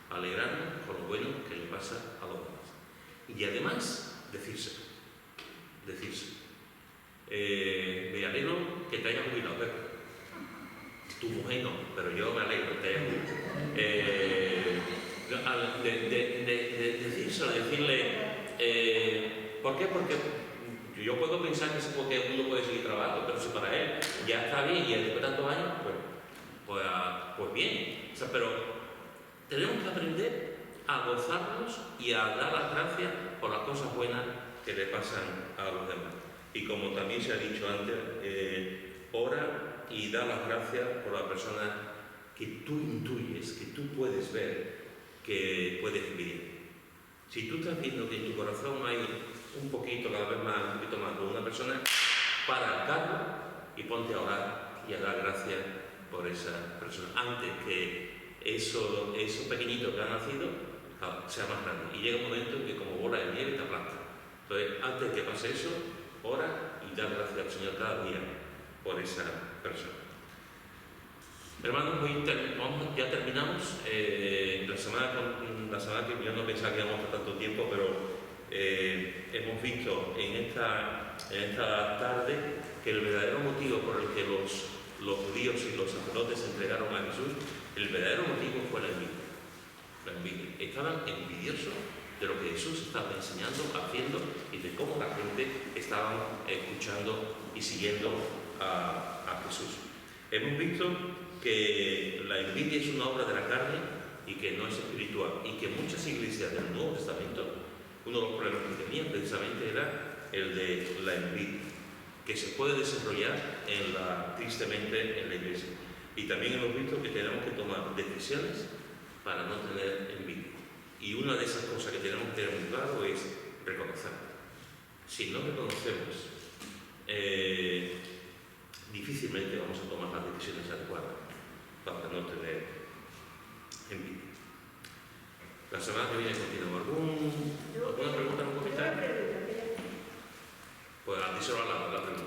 Alegrarnos con lo bueno que le pasa a los demás. Y además, decírselo. Me alegro que te hayas jubilado, Pepe. Tu mujer no, pero yo me alegro que te hayas jubilado. Decírselo, decirle, ¿por qué? Porque yo puedo pensar que es porque uno puede seguir trabajando, pero si para él ya está bien y después de tantos años, pues bien. O sea, pero tenemos que aprender a gozarnos y a dar las gracias por las cosas buenas que le pasan a los demás. Y como también se ha dicho antes, ora y da las gracias por la persona que tú intuyes, que tú puedes ver, que puedes vivir. Si tú estás viendo que en tu corazón hay un poquito, cada vez más, un poquito más, con una persona, para el carro y ponte a orar y a dar gracias por esa persona, antes que eso pequeñito que ha nacido sea más grande. Y llega un momento en que como bola de nieve te aplasta. Entonces, antes que pase eso, ora y da gracias al Señor cada día por esa persona. Hermanos, ya terminamos. La semana que yo no pensaba que íbamos a estar tanto tiempo, pero hemos visto en esta tarde que el verdadero motivo por el que los judíos y los sacerdotes se entregaron a Jesús, el verdadero motivo fue la envidia. La envidia. Estaban envidiosos de lo que Jesús estaba enseñando, haciendo y de cómo la gente estaba escuchando y siguiendo a Jesús. Hemos visto que la envidia es una obra de la carne y que no es espiritual, y que muchas iglesias del Nuevo Testamento, uno de los problemas que tenían precisamente era el de la envidia, que se puede desarrollar tristemente en la iglesia. Y también hemos visto que tenemos que tomar decisiones para no tener envidia. Y una de esas cosas que tenemos que tener muy claro es reconocer. Si no reconocemos, difícilmente vamos a tomar las decisiones adecuadas para no tener envidia. La semana que viene continuamos. ¿Alguna pregunta, algún comentario? Pues a ti se lo ha dado la pregunta.